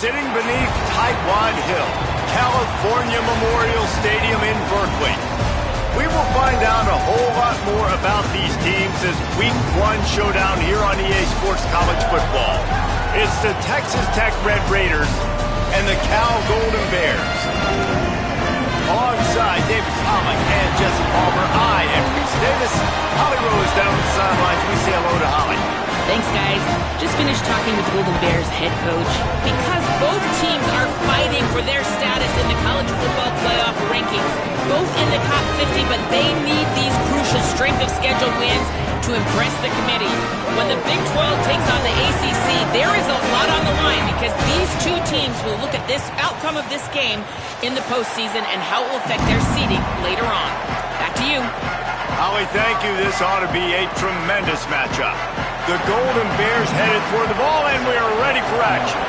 sitting beneath Tightwad Hill, California Memorial Stadium in Berkeley. We will find out a whole lot more about these teams as Week 1 showdown here on EA Sports College Football. It's the Texas Tech Red Raiders and the Cal Golden Bears. Alongside David Pollack and Jesse Palmer, I am Reese Davis. Holly Rose down the sidelines. We say hello to Holly. Thanks, guys. Just finished talking with Golden Bears head coach. Because both teams are fighting for their status in the college football playoff rankings, both in the top 50, but they need these crucial strength of schedule wins to impress the committee. When the Big 12 takes on the ACC, there is a lot on the line because these two teams will look at this outcome of this game in the postseason and how it will affect their seeding later on. Back to you. Holly, thank you. This ought to be a tremendous matchup. The Golden Bears headed toward the ball, and we are ready for action.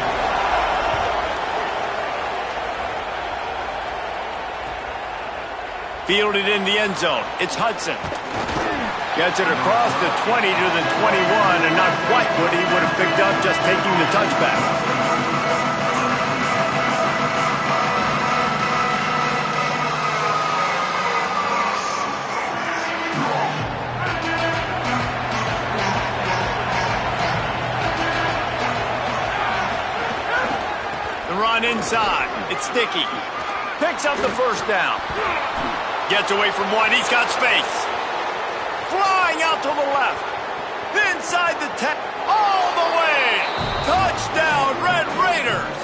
Fielded in the end zone. It's Hudson. Gets it across the 20 to the 21, and not quite what he would have picked up just taking the touchback. Inside. It's Sticky. Picks up the first down. Gets away from one. He's got space. Flying out to the left. Inside the 10. All the way. Touchdown, Red Raiders.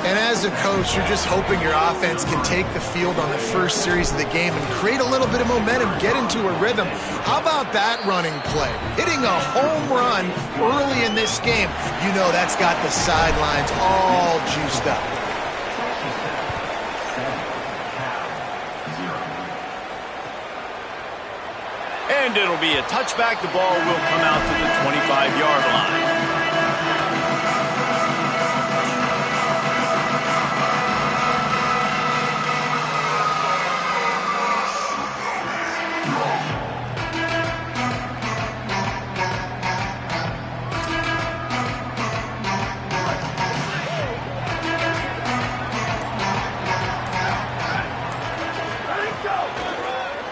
And as a coach, you're just hoping your offense can take the field on the first series of the game and create a little bit of momentum, get into a rhythm. How about that running play? Hitting a home run early in this game. You know that's got the sidelines all juiced up. And it'll be a touchback. The ball will come out to the 25-yard line.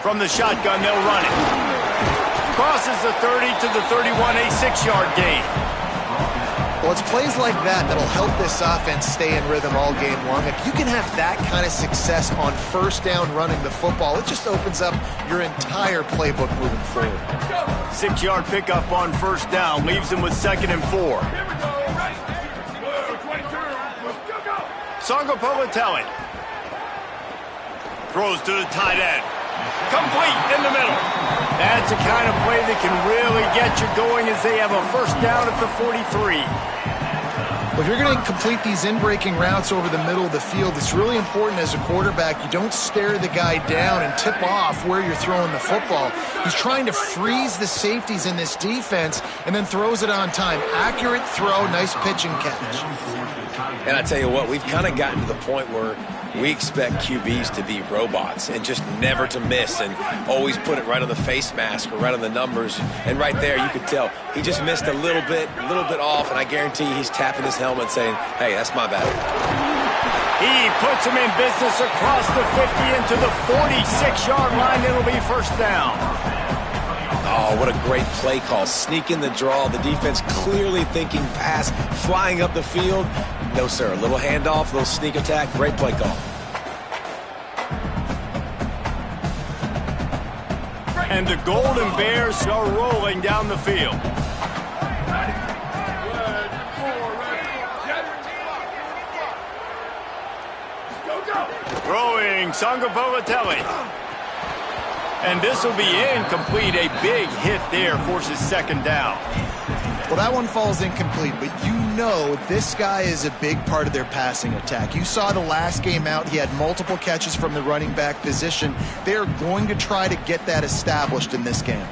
From the shotgun, they'll run it. Crosses the 30 to the 31, a 6-yard gain. Well, it's plays like that that'll help this offense stay in rhythm all game long. If you can have that kind of success on first down running the football, it just opens up your entire playbook moving forward. 6-yard pickup on first down, leaves him with 2nd and 4. Songo Povatelli throws to the tight end. Complete in the middle. That's the kind of play that can really get you going as they have a first down at the 43. Well, if you're going to complete these in-breaking routes over the middle of the field, it's really important as a quarterback you don't stare the guy down and tip off where you're throwing the football. He's trying to freeze the safeties in this defense and then throws it on time. Accurate throw, nice pitch and catch. And I tell you what, we've kind of gotten to the point where we expect QBs to be robots and just never to miss and always put it right on the face mask or right on the numbers. And right there, you could tell he just missed a little bit off, and I guarantee he's tapping his helmet saying, hey, that's my bad. He puts him in business across the 50 into the 46-yard line. It'll be first down. Oh, what a great play call. Sneak in the draw. The defense clearly thinking pass, flying up the field. No, sir. A little handoff, a little sneak attack. Great play call. And the Golden Bears are rolling down the field. Throwing Songo Povatelli. And this will be incomplete. A big hit there forces 2nd down. Well, that one falls incomplete, but you know this guy is a big part of their passing attack. You saw the last game out. He had multiple catches from the running back position. They're going to try to get that established in this game.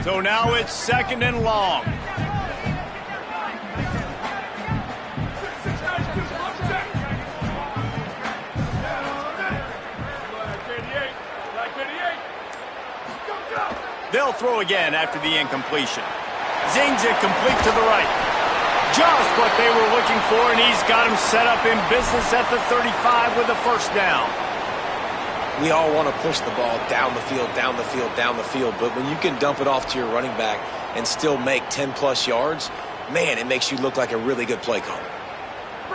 So now it's 2nd and long. They'll throw again after the incompletion. Zings it complete to the right. Just what they were looking for, and he's got him set up in business at the 35 with a first down. We all want to push the ball down the field, down the field, down the field, but when you can dump it off to your running back and still make 10-plus yards, man, it makes you look like a really good play caller.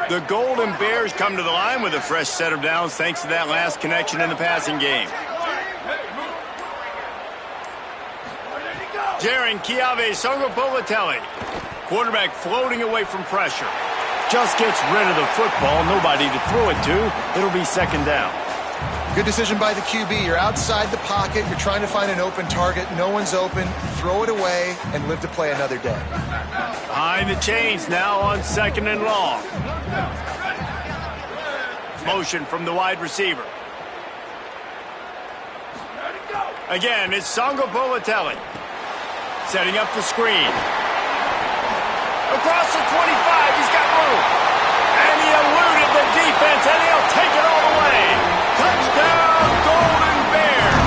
The Golden Bears come to the line with a fresh set of downs thanks to that last connection in the passing game. Jaron Kiave-Songopolatelli. Quarterback floating away from pressure. Just gets rid of the football. Nobody to throw it to. It'll be second down. Good decision by the QB. You're outside the pocket. You're trying to find an open target. No one's open. Throw it away and live to play another day. Behind the chains now on second and long. Motion from the wide receiver. Again, it's Songopolatelli. Setting up the screen. Across the 25, he's got room. And he eluded the defense, and he'll take it all the way. Touchdown, Golden Bears.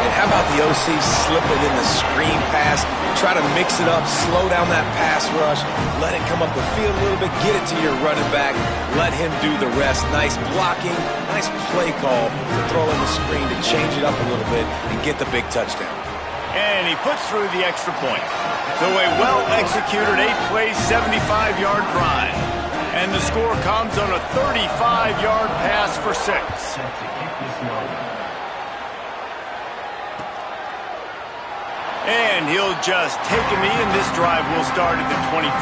And how about the OC slipping in the screen pass, try to mix it up, slow down that pass rush, let it come up the field a little bit, get it to your running back, let him do the rest. Nice blocking, nice play call to throw in the screen to change it up a little bit and get the big touchdown. And he puts through the extra point. So a well-executed 8-play, 75-yard drive. And the score comes on a 35-yard pass for 6. And he'll just take a knee, and this drive will start at the 25.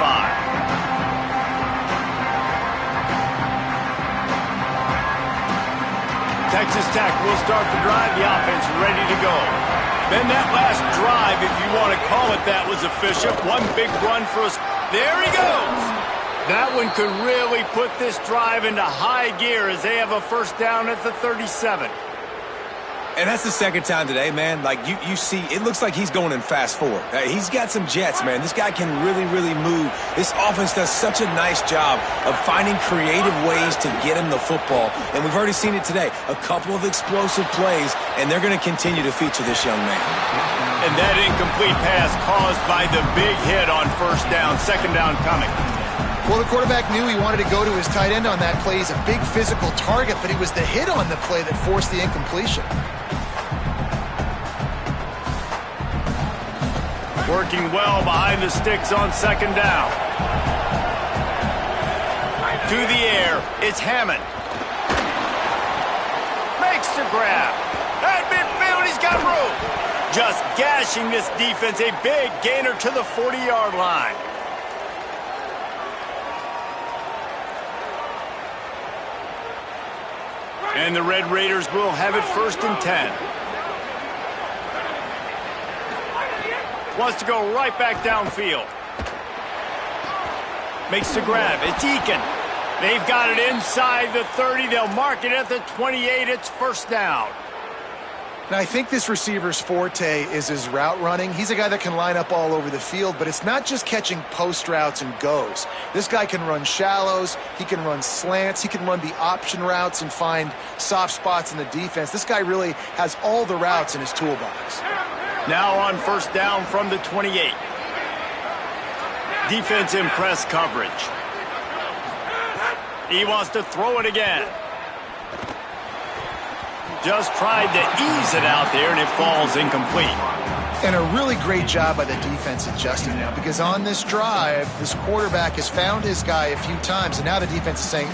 Texas Tech will start the drive. The offense ready to go. Then that last drive, if you want to call it that, was efficient. One big run for us. There he goes. That one could really put this drive into high gear as they have a first down at the 37. And that's the second time today, man. Like, you see, it looks like he's going in fast forward. He's got some jets, man. This guy can really, really move. This offense does such a nice job of finding creative ways to get him the football. And we've already seen it today. A couple of explosive plays, and they're going to continue to feature this young man. And that incomplete pass caused by the big hit on first down. Second down coming. Well, the quarterback knew he wanted to go to his tight end on that play. He's a big physical target, but it was the hit on the play that forced the incompletion. Working well behind the sticks on second down. To the air, it's Hammond. Makes the grab. At midfield, he's got room. Just gashing this defense, a big gainer to the 40-yard line. And the Red Raiders will have it first and 10. Wants to go right back downfield. Makes the grab. It's Eakin. They've got it inside the 30. They'll mark it at the 28. It's first down. Now, I think this receiver's forte is his route running. He's a guy that can line up all over the field, but it's not just catching post routes and goes. This guy can run shallows. He can run slants. He can run the option routes and find soft spots in the defense. This guy really has all the routes in his toolbox. Now on first down from the 28. Defense in press coverage. He wants to throw it again. Just tried to ease it out there, and it falls incomplete. And a really great job by the defense adjusting now, because on this drive, this quarterback has found his guy a few times, and now the defense is saying,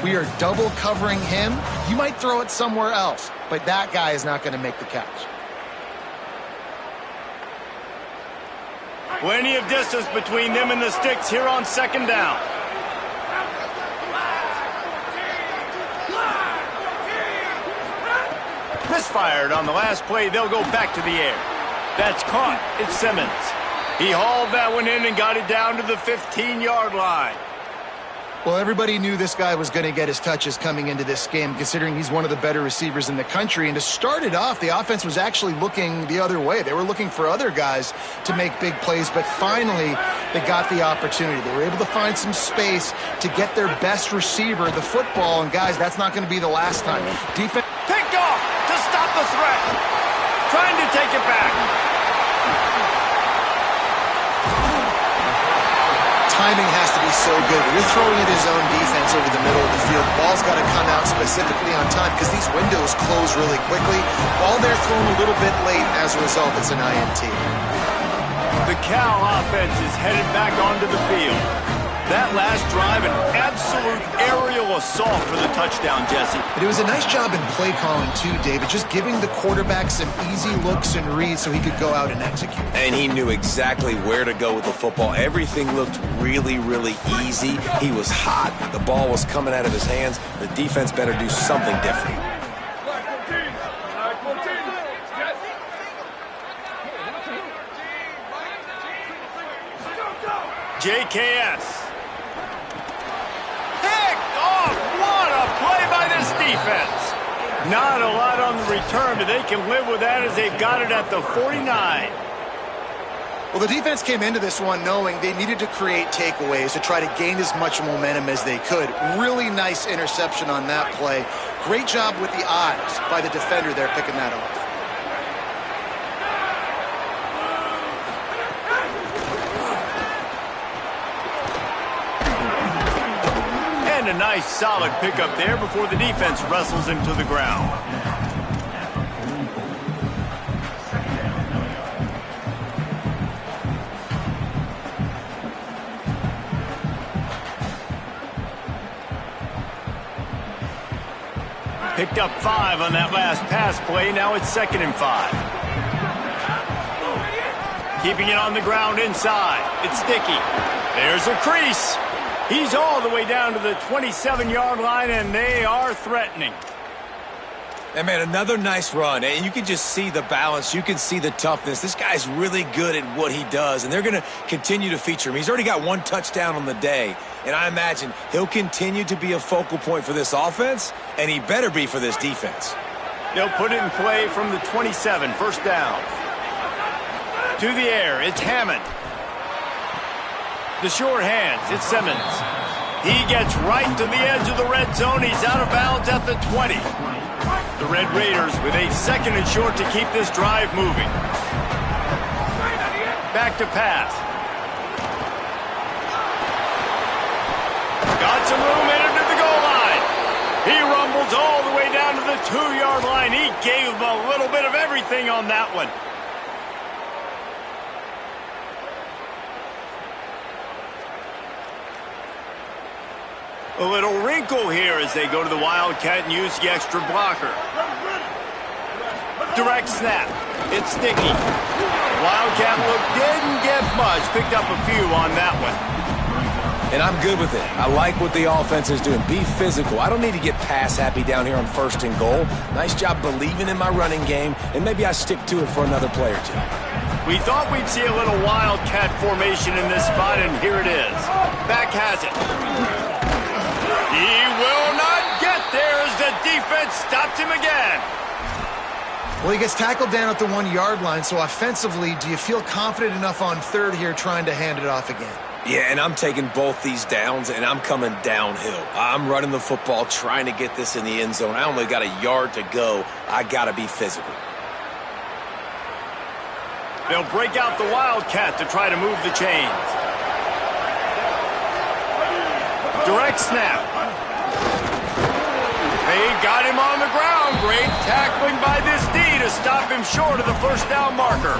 we are double covering him. You might throw it somewhere else, but that guy is not going to make the catch. Plenty of distance between them and the sticks here on second down. Misfired on the last play. They'll go back to the air. That's caught. It's Simmons. He hauled that one in and got it down to the 15-yard line. Well, everybody knew this guy was going to get his touches coming into this game, considering he's one of the better receivers in the country. And to start it off, the offense was actually looking the other way. They were looking for other guys to make big plays, but finally they got the opportunity. They were able to find some space to get their best receiver the football. And, guys, that's not going to be the last time. Defense picked off to stop the threat. Trying to timing has to be so good. You're throwing at his own defense over the middle of the field. Ball's got to come out specifically on time because these windows close really quickly. Ball there thrown a little bit late. As a result, it's an INT. The Cal offense is headed back onto the field. That last drive, an absolute aerial assault for the touchdown, Jesse. But it was a nice job in play calling too, David, just giving the quarterback some easy looks and reads so he could go out and execute. And he knew exactly where to go with the football. Everything looked really, really easy. He was hot. The ball was coming out of his hands. The defense better do something different. JKS. What a play by this defense. Not a lot on the return, but they can live with that as they've got it at the 49. Well, the defense came into this one knowing they needed to create takeaways to try to gain as much momentum as they could. Really nice interception on that play. Great job with the eyes by the defender there picking that off. A nice solid pickup there before the defense wrestles him to the ground. Picked up 5 on that last pass play. Now it's 2nd and 5. Keeping it on the ground inside. It's Sticky. There's a crease. He's all the way down to the 27-yard line, and they are threatening. And, man, another nice run. And you can just see the balance. You can see the toughness. This guy's really good at what he does, and they're going to continue to feature him. He's already got 1 touchdown on the day, and I imagine he'll continue to be a focal point for this offense, and he better be for this defense. They'll put it in play from the 27, 1st down. To the air, it's Hammond. The short hands, it's Simmons. He gets right to the edge of the red zone. He's out of bounds at the 20. The Red Raiders with a 2nd and short to keep this drive moving. Back to pass. Got some room into the goal line. He rumbles all the way down to the 2-yard line. He gave him a little bit of everything on that one. A little wrinkle here as they go to the Wildcat and use the extra blocker. Direct snap. It's Sticky. Wildcat look didn't get much. Picked up a few on that one. And I'm good with it. I like what the offense is doing. Be physical. I don't need to get pass happy down here on 1st and goal. Nice job believing in my running game, and maybe I stick to it for another play or 2. We thought we'd see a little Wildcat formation in this spot, and here it is. Back has it. He will not get there as the defense stopped him again. Well, he gets tackled down at the 1-yard line, so offensively, do you feel confident enough on 3rd here trying to hand it off again? Yeah, and I'm taking both these downs, and I'm coming downhill. I'm running the football, trying to get this in the end zone. I only got a yard to go. I got to be physical. They'll break out the Wildcat to try to move the chains. Direct snap. They got him on the ground. Great tackling by this D to stop him short of the 1st down marker.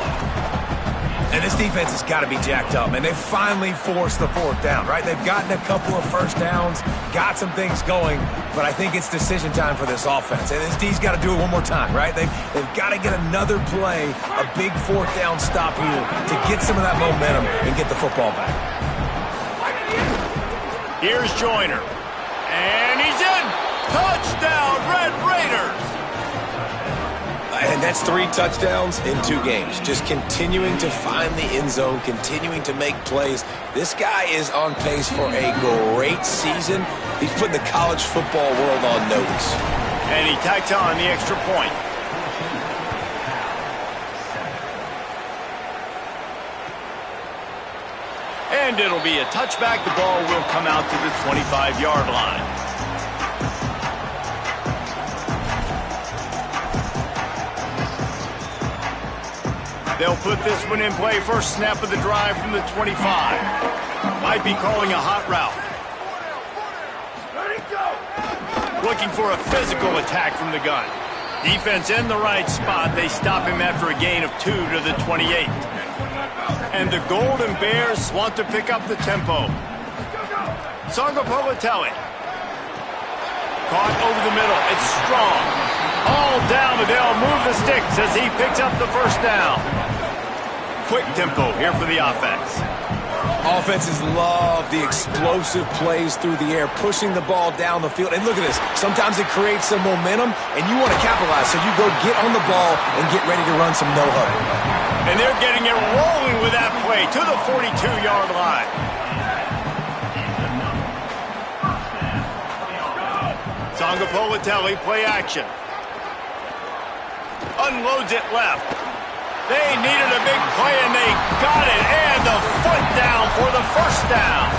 And this defense has got to be jacked up, and they've finally forced the 4th down, right? They've gotten a couple of 1st downs, got some things going, but I think it's decision time for this offense. And this D's got to do it one more time, right? They've got to get another play, a big 4th down stop here to get some of that momentum and get the football back. Here's Joyner. And he's in. Touchdown, Red Raiders. And that's 3 touchdowns in 2 games. Just continuing to find the end zone, continuing to make plays. This guy is on pace for a great season. He's putting the college football world on notice. And he tacks on the extra point. And it'll be a touchback. The ball will come out to the 25-yard line. They'll put this one in play. 1st snap of the drive from the 25. Might be calling a hot route. Looking for a physical attack from the gun. Defense in the right spot. They stop him after a gain of 2 to the 28. And the Golden Bears want to pick up the tempo. Sangapolatelli. Caught over the middle. It's strong. All down, but they'll move the sticks as he picks up the first down. Quick tempo here for the offense. Offenses love the explosive plays through the air, pushing the ball down the field. And look at this. Sometimes it creates some momentum, and you want to capitalize. So you go get on the ball and get ready to run some no-huddle. And they're getting it rolling with that play to the 42-yard line. Sangapolatelli, play action. Unloads it left. They needed a big play, and they got it. And the foot down for the first down.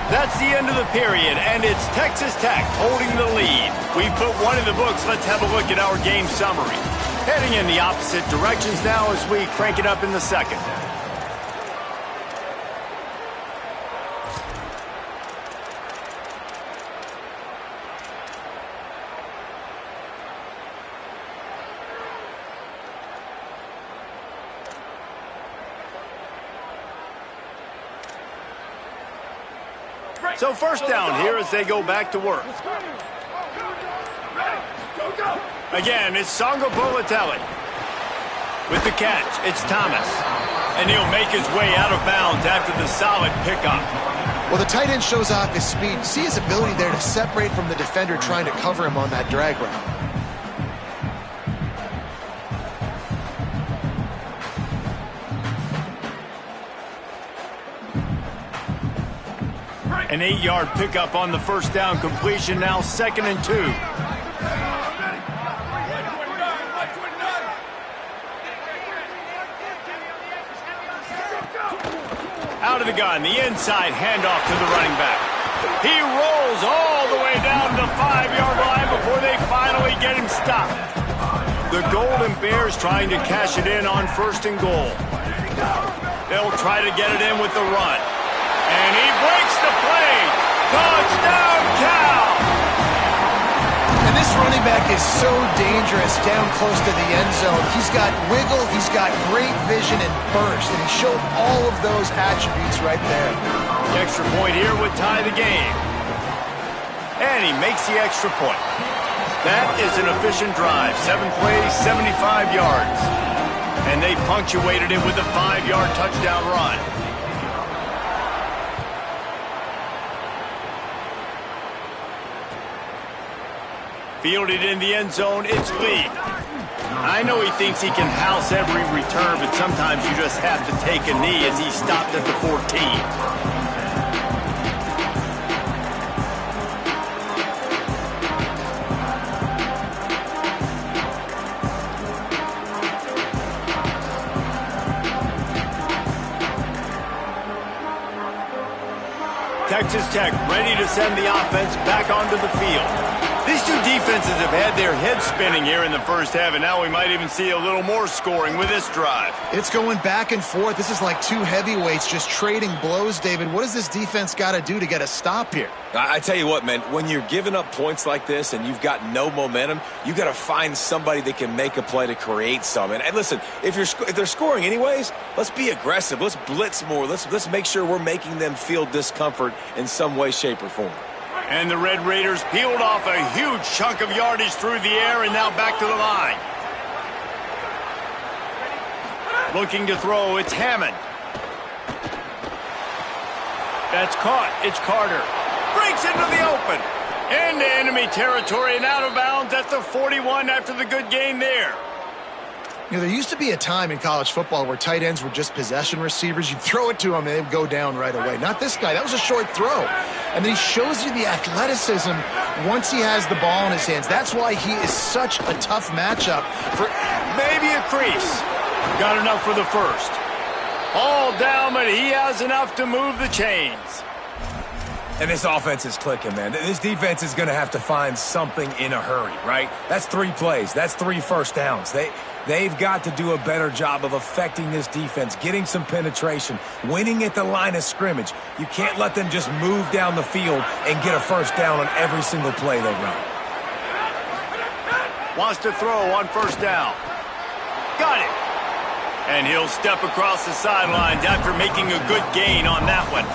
That's the end of the period, and it's Texas Tech holding the lead. We've put one in the books. Let's have a look at our game summary. Heading in the opposite directions now as we crank it up in the second. So first down here as they go back to work. Again, it's Sangapolatelli. With the catch, it's Thomas. And he'll make his way out of bounds after the solid pickup. Well, the tight end shows off his speed. See his ability there to separate from the defender trying to cover him on that drag route. An 8-yard pickup on the first down completion, now 2nd and 2. Out of the gun, the inside handoff to the running back. He rolls all the way down the 5-yard line before they finally get him stopped. The Golden Bears trying to cash it in on 1st and goal. They'll try to get it in with the run. And he breaks the play. Touchdown, Cal! And this running back is so dangerous down close to the end zone. He's got wiggle, he's got great vision and burst, and he showed all of those attributes right there. The extra point here would tie the game. And he makes the extra point. That is an efficient drive. 7 plays, 75 yards. And they punctuated it with a 5-yard touchdown run. Fielded in the end zone, it's Lee. I know he thinks he can house every return, but sometimes you just have to take a knee as he stopped at the 14. Texas Tech ready to send the offense back onto the field. These two defenses have had their heads spinning here in the first half, and now we might even see a little more scoring with this drive. It's going back and forth. This is like two heavyweights just trading blows, David. What does this defense got to do to get a stop here? I tell you what, man, when you're giving up points like this and you've got no momentum, you got to find somebody that can make a play to create some. And listen, if they're scoring anyways, let's be aggressive. Let's blitz more. Let's make sure we're making them feel discomfort in some way, shape, or form. And the Red Raiders peeled off a huge chunk of yardage through the air and now back to the line. Looking to throw, it's Hammond. That's caught, it's Carter. Breaks into the open. Into enemy territory and out of bounds at the 41 after the good gain there. You know, there used to be a time in college football where tight ends were just possession receivers. You'd throw it to them and they'd go down right away. Not this guy. That was a short throw. And then he shows you the athleticism once he has the ball in his hands. That's why he is such a tough matchup for maybe a crease. Got enough for the first. All down, but he has enough to move the chains. And this offense is clicking, man. This defense is going to have to find something in a hurry, right? That's 3 plays. That's 3 first downs. They've got to do a better job of affecting this defense, getting some penetration, winning at the line of scrimmage. You can't let them just move down the field and get a first down on every single play they run. Wants to throw on first down. Got it. And he'll step across the sidelines after making a good gain on that one.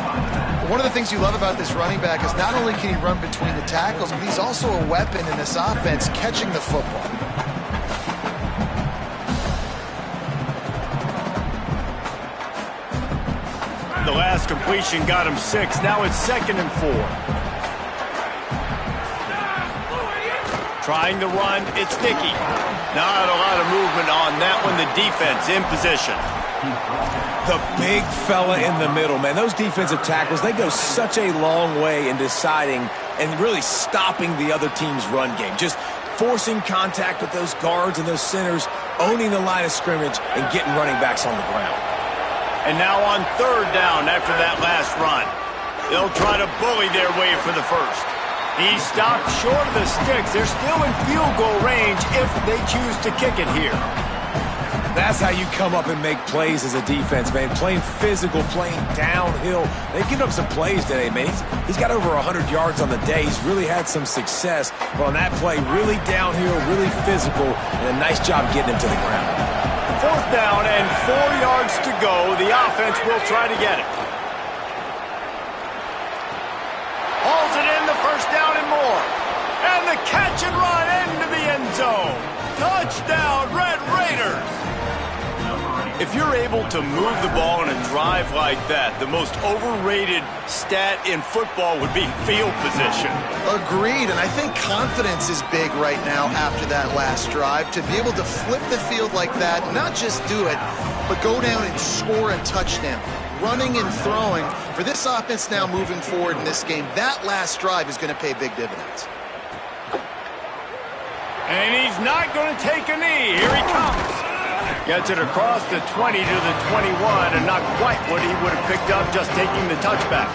One of the things you love about this running back is not only can he run between the tackles, but he's also a weapon in this offense catching the football. The last completion got him 6. Now it's 2nd and 4. Trying to run, it's Nicky. Not a lot of movement on that one. The defense in position. The big fella in the middle, man. Those defensive tackles, they go such a long way in deciding and really stopping the other team's run game. Just forcing contact with those guards and those centers, owning the line of scrimmage, and getting running backs on the ground. And now on 3rd down after that last run. They'll try to bully their way for the first. He stopped short of the sticks. They're still in field goal range if they choose to kick it here. That's how you come up and make plays as a defense, man. Playing physical, playing downhill. They've given up some plays today, man. He's got over 100 yards on the day. He's really had some success. But on that play, really downhill, really physical, and a nice job getting him to the ground. 4th down and 4 yards to go. The offense will try to get it. Hauls it in, the first down and more. And the catch and run into the end zone. Touchdown, Red Raiders. If you're able to move the ball in a drive like that, the most overrated stat in football would be field position. Agreed, and I think confidence is big right now after that last drive. To be able to flip the field like that, not just do it, but go down and score a touchdown. Running and throwing, for this offense now moving forward in this game, that last drive is going to pay big dividends. And he's not going to take a knee. Here he comes. Gets it across the 20 to the 21, and not quite what he would have picked up just taking the touchback.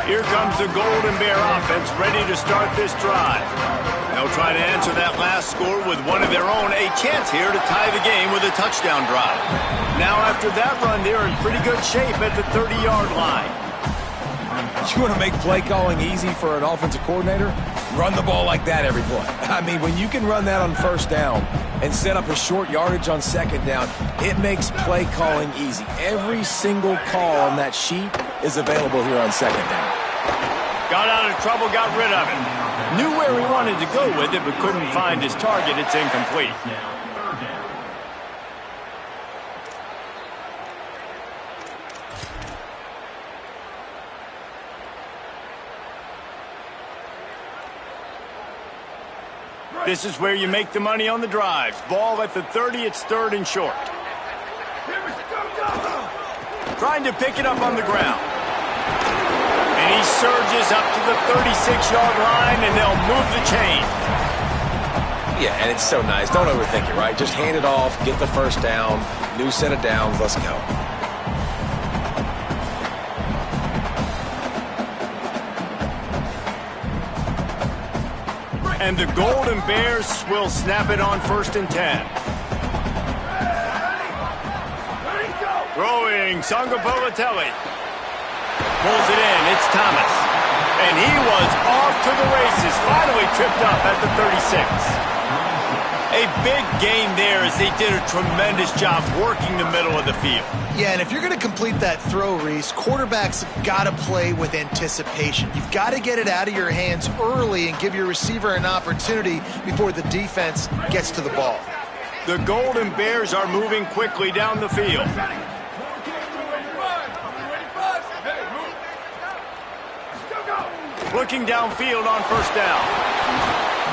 Here comes the Golden Bear offense, ready to start this drive. They'll try to answer that last score with one of their own. A chance here to tie the game with a touchdown drive. Now after that run, they're in pretty good shape at the 30-yard line. You want to make play calling easy for an offensive coordinator? Run the ball like that every play. I mean, when you can run that on first down and set up a short yardage on second down, it makes play calling easy. Every single call on that sheet is available here on second down. Got out of trouble, got rid of it. Knew where he wanted to go with it, but couldn't find his target. It's incomplete. This is where you make the money on the drives. Ball at the 30, it's 3rd and short. Trying to pick it up on the ground. And he surges up to the 36-yard line, and they'll move the chain. Yeah, and it's so nice. Don't overthink it, right? Just hand it off, get the first down, new set of downs, let's go. And the Golden Bears will snap it on 1st and 10. Throwing, Sangapolatelli. Pulls it in, it's Thomas. And he was off to the races, finally tripped up at the 36. A big gain there as they did a tremendous job working the middle of the field. Yeah, and if you're going to complete that throw, Reese, quarterbacks have got to play with anticipation. You've got to get it out of your hands early and give your receiver an opportunity before the defense gets to the ball. The Golden Bears are moving quickly down the field. Looking downfield on first down.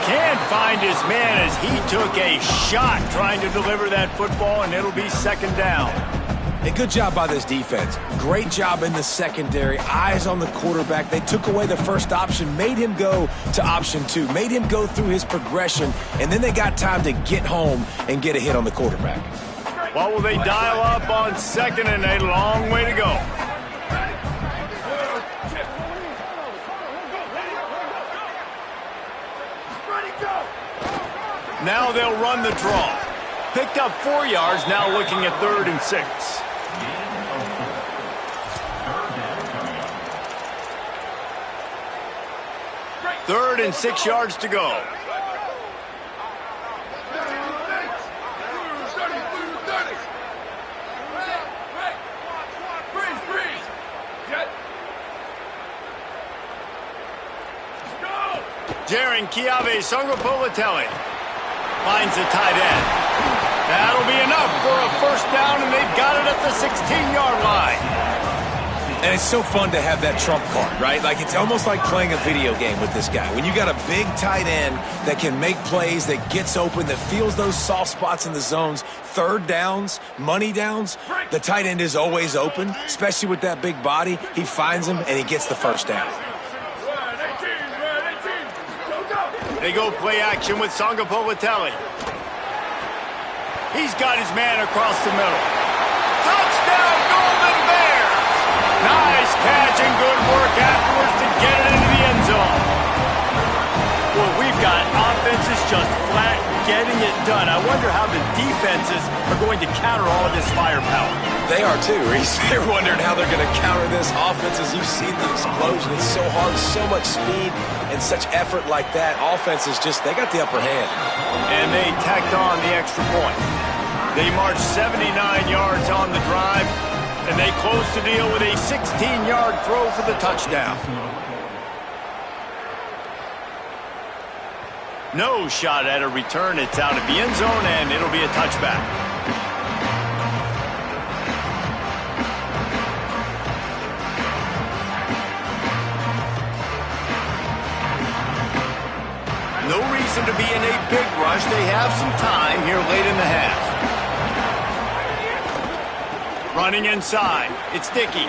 Can't find his man as he took a shot trying to deliver that football, and it'll be 2nd down. Hey, good job by this defense. Great job in the secondary. Eyes on the quarterback. They took away the first option, made him go to option 2, made him go through his progression, and then they got time to get home and get a hit on the quarterback. What will they dial up on 2nd and a long way to go? Now they'll run the draw. Picked up 4 yards, now looking at 3rd and 6. Third and 6 yards to go. Jaron Kiave Songopolitelli finds the tight end. That'll be enough for a first down, and they've got it at the 16-yard line. And it's so fun to have that trump card, right? Like, it's almost like playing a video game with this guy. When you got a big tight end that can make plays, that gets open, that feels those soft spots in the zones, 3rd downs, money downs, the tight end is always open, especially with that big body. He finds him, and he gets the first down. They go play action with Songopolitelli. He's got his man across the middle. Touchdown, Golden Bears! Nice catch and good work afterwards to get it into the end zone. Well, we've got offenses just flat getting it done. I wonder how the defenses are going to counter all of this firepower. They are too, Reese. They're wondering how they're going to counter this offense. As you've seen the explosion, it's so hard, so much speed, and such effort like that. Offenses just, they got the upper hand. And they tacked on the extra point. They marched 79 yards on the drive, and they closed the deal with a 16-yard throw for the touchdown. No shot at a return. It's out of the end zone, and it'll be a touchback. No reason to be in a big rush. They have some time here late in the half. Running inside. It's Dickey.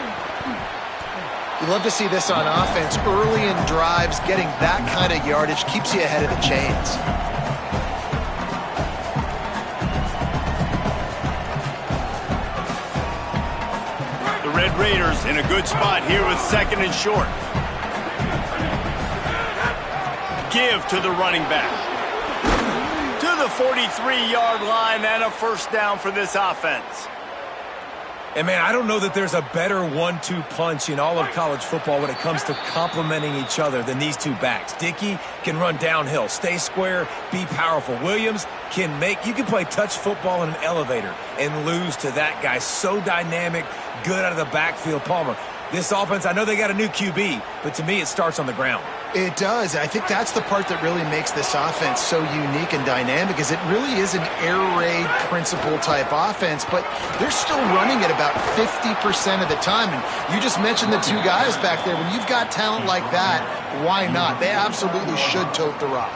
You love to see this on offense. Early in drives, getting that kind of yardage keeps you ahead of the chains. The Red Raiders in a good spot here with 2nd and short. Give to the running back. To the 43-yard line, and a first down for this offense. And, man, I don't know that there's a better 1-2 punch in all of college football when it comes to complementing each other than these two backs. Dickey can run downhill, stay square, be powerful. Williams can you can play touch football in an elevator and lose to that guy. So dynamic, good out of the backfield. Palmer, this offense, I know they got a new QB, but to me it starts on the ground. It does. I think that's the part that really makes this offense so unique and dynamic, is it really is an air raid principle type offense, but they're still running it about 50% of the time. And you just mentioned the two guys back there. When you've got talent like that, why not? They absolutely should tote the rock.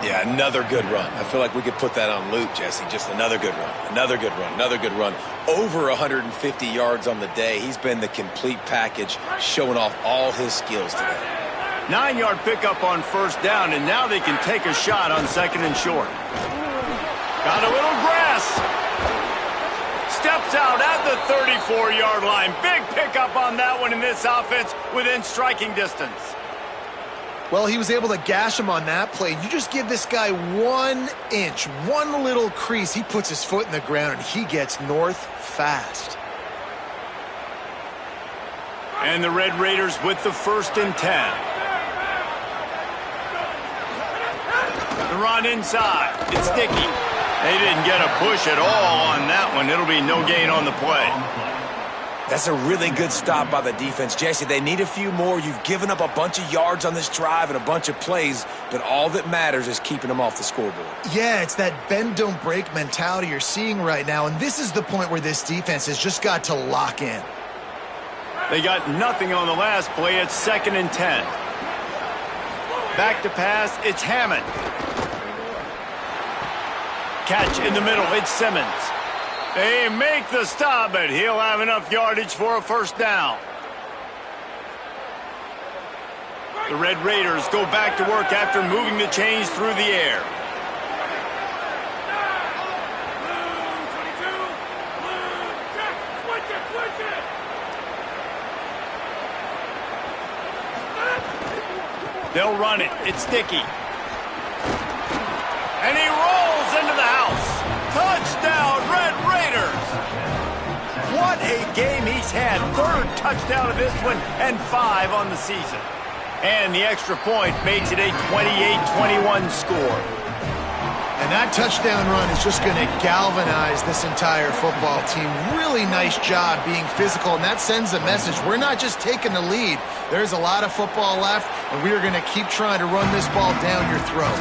Yeah, another good run. I feel like we could put that on Luke, Jesse. Just another good run, another good run, another good run. Over 150 yards on the day. He's been the complete package, showing off all his skills today. 9-yard pickup on first down, and now they can take a shot on 2nd and short. Got a little grass. Steps out at the 34-yard line. Big pickup on that one in this offense within striking distance. Well, he was able to gash him on that play. You just give this guy 1 inch, one little crease, he puts his foot in the ground, and he gets north fast. And the Red Raiders with the 1st and 10. The run inside. It's Dickey. They didn't get a push at all on that one. It'll be no gain on the play. That's a really good stop by the defense. Jesse, they need a few more. You've given up a bunch of yards on this drive and a bunch of plays, but all that matters is keeping them off the scoreboard. Yeah, it's that bend, don't break mentality you're seeing right now, and this is the point where this defense has just got to lock in. They got nothing on the last play. It's 2nd and 10. Back to pass. It's Hammond. Catch in the middle. It's Simmons. They make the stop, but he'll have enough yardage for a first down. The Red Raiders go back to work after moving the chains through the air. They'll run it. It's sticky. And he rolls into the house. Touchdown, Red Raiders. What a game he's had. Third touchdown of this one and 5 on the season. And the extra point makes it a 28-21 score. And that touchdown run is just going to galvanize this entire football team. Really nice job being physical, and that sends a message. We're not just taking the lead. There's a lot of football left, and we are going to keep trying to run this ball down your throat.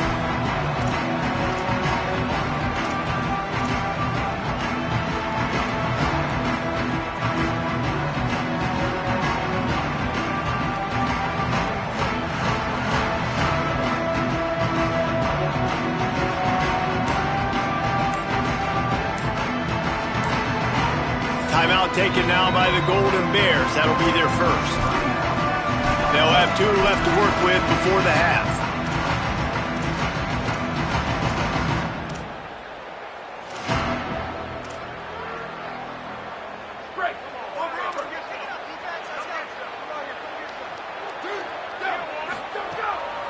Timeout taken now by the Golden Bears. That'll be their first. They'll have 2 left to work with before the half.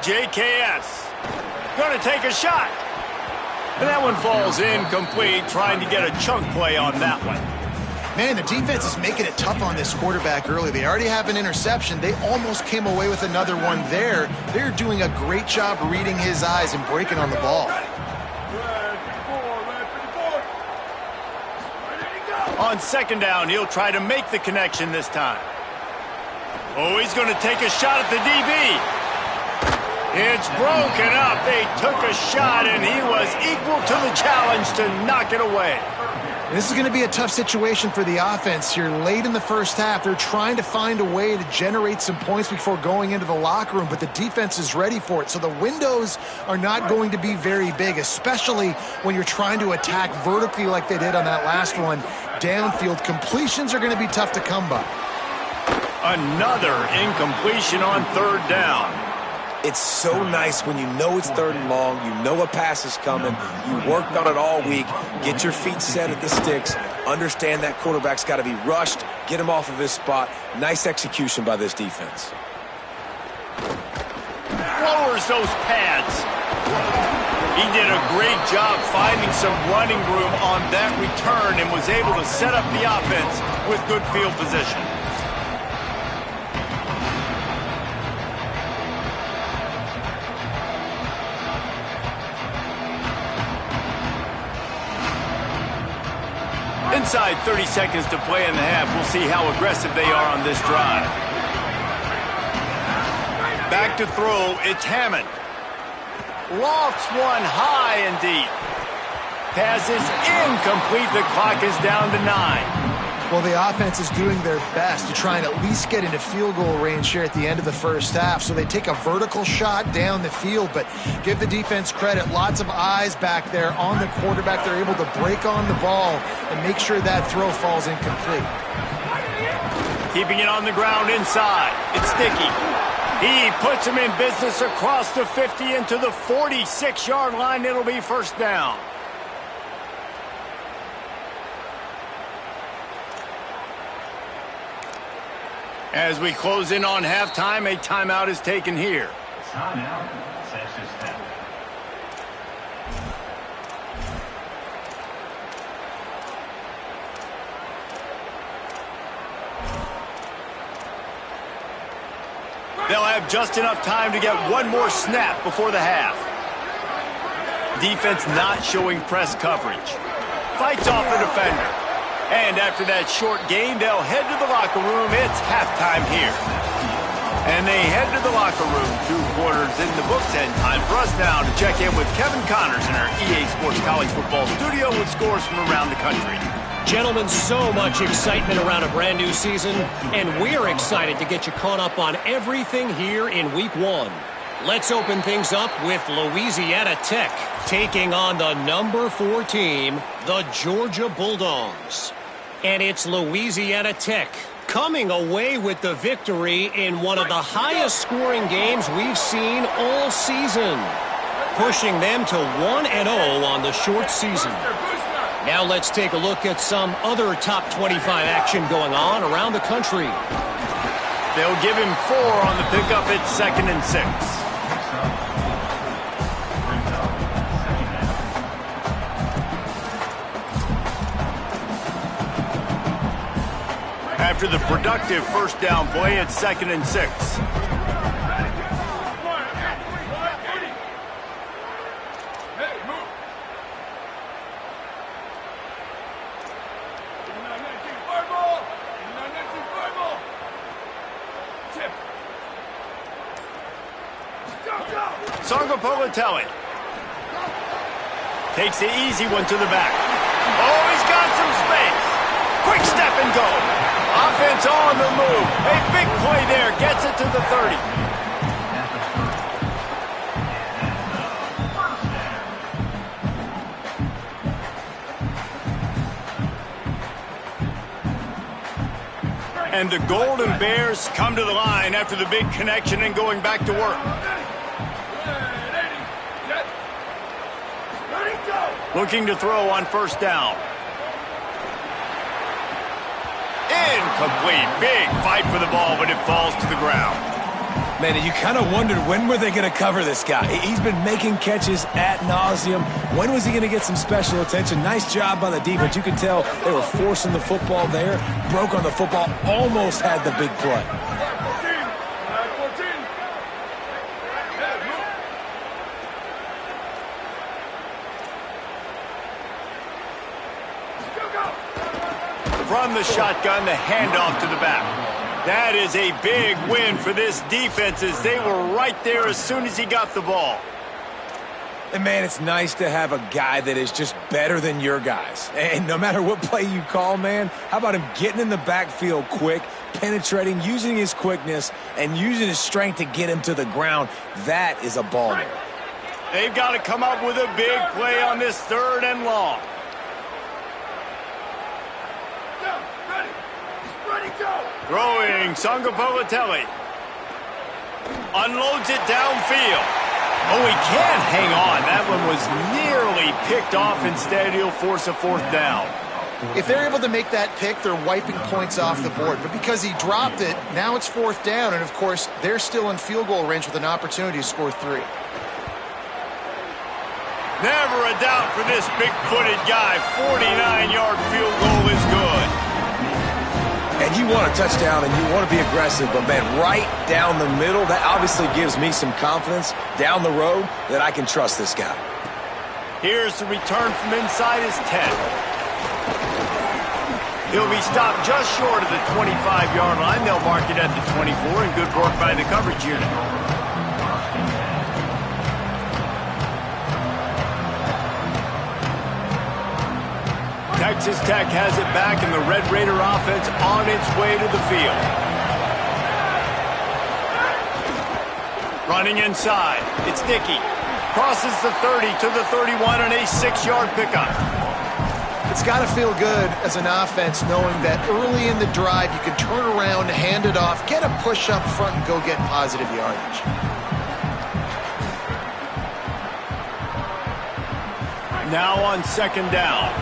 JKS going to take a shot. And that one falls incomplete, trying to get a chunk play on that one. Man, the defense is making it tough on this quarterback early. They already have an interception. They almost came away with another one there. They're doing a great job reading his eyes and breaking on the ball. On second down, he'll try to make the connection this time. Oh, he's going to take a shot at the DB. It's broken up. They took a shot, and he was equal to the challenge to knock it away. This is going to be a tough situation for the offense here. Late in the first half, they're trying to find a way to generate some points before going into the locker room, but the defense is ready for it. So the windows are not going to be very big, especially when you're trying to attack vertically like they did on that last one. Downfield completions are going to be tough to come by. Another incompletion on third down. It's so nice when you know it's 3rd and long, you know a pass is coming, you worked on it all week, get your feet set at the sticks, understand that quarterback's got to be rushed, get him off of his spot. Nice execution by this defense. Lowers those pads. He did a great job finding some running room on that return and was able to set up the offense with good field position. Inside 30 seconds to play in the half. We'll see how aggressive they are on this drive. Back to throw. It's Hammond. Lofts one high and deep. Pass is incomplete. The clock is down to 9. Well, the offense is doing their best to try and at least get into field goal range here at the end of the first half. So they take a vertical shot down the field, but give the defense credit. Lots of eyes back there on the quarterback. They're able to break on the ball and make sure that throw falls incomplete. Keeping it on the ground inside. It's sticky. He puts him in business across the 50 into the 46-yard line. It'll be first down. As we close in on halftime, a timeout is taken here. Timeout, Texas Tech. They'll have just enough time to get one more snap before the half. Defense not showing press coverage. Fights off the defender. And after that short gain, they'll head to the locker room. It's halftime here. And they head to the locker room. 2 quarters in the books, and time for us now to check in with Kevin Connors in our EA Sports College Football studio with scores from around the country. Gentlemen, so much excitement around a brand new season, and we're excited to get you caught up on everything here in Week 1. Let's open things up with Louisiana Tech taking on the number 4 team, the Georgia Bulldogs. And it's Louisiana Tech coming away with the victory in one of the highest scoring games we've seen all season, pushing them to 1-0 on the short season. Now let's take a look at some other top 25 action going on around the country. They'll give him 4 on the pickup at 2nd and 6. After the productive first down play at 2nd and 6. Politelli takes the easy one to the back. Oh, he's got some space. Quick step and go. Offense on the move. A big play there. Gets it to the 30. And the Golden Bears come to the line after the big connection and going back to work. Looking to throw on first down. Incomplete. Big fight for the ball, but it falls to the ground. Man, you kind of wondered when were they going to cover this guy. He's been making catches ad nauseum. When was he going to get some special attention? Nice job by the defense. You could tell they were forcing the football there. Broke on the football. Almost had the big play. From the shotgun, the handoff to the back. That is a big win for this defense as they were right there as soon as he got the ball. And, man, it's nice to have a guy that is just better than your guys. And no matter what play you call, man, how about him getting in the backfield quick, penetrating, using his quickness, and using his strength to get him to the ground. That is a baller. They've got to come up with a big play on this 3rd and long. Throwing Politelli. Unloads it downfield. Oh, he can't hang on. That one was nearly picked off. Instead, he'll force a 4th down. If they're able to make that pick, they're wiping points off the board. But because he dropped it, now it's 4th down. And, of course, they're still in field goal range with an opportunity to score 3. Never a doubt for this big-footed guy. 49-yard field goal is good. And you want a touchdown and you want to be aggressive, but, man, right down the middle, that obviously gives me some confidence down the road that I can trust this guy. Here's the return from inside his 10. He'll be stopped just short of the 25-yard line. They'll mark it at the 24, and good work by the coverage unit. Texas Tech has it back, and the Red Raider offense on its way to the field. Running inside, it's Dickey. Crosses the 30 to the 31 on a 6-yard pickup. It's got to feel good as an offense knowing that early in the drive you can turn around, hand it off, get a push up front, and go get positive yardage. Now on 2nd down.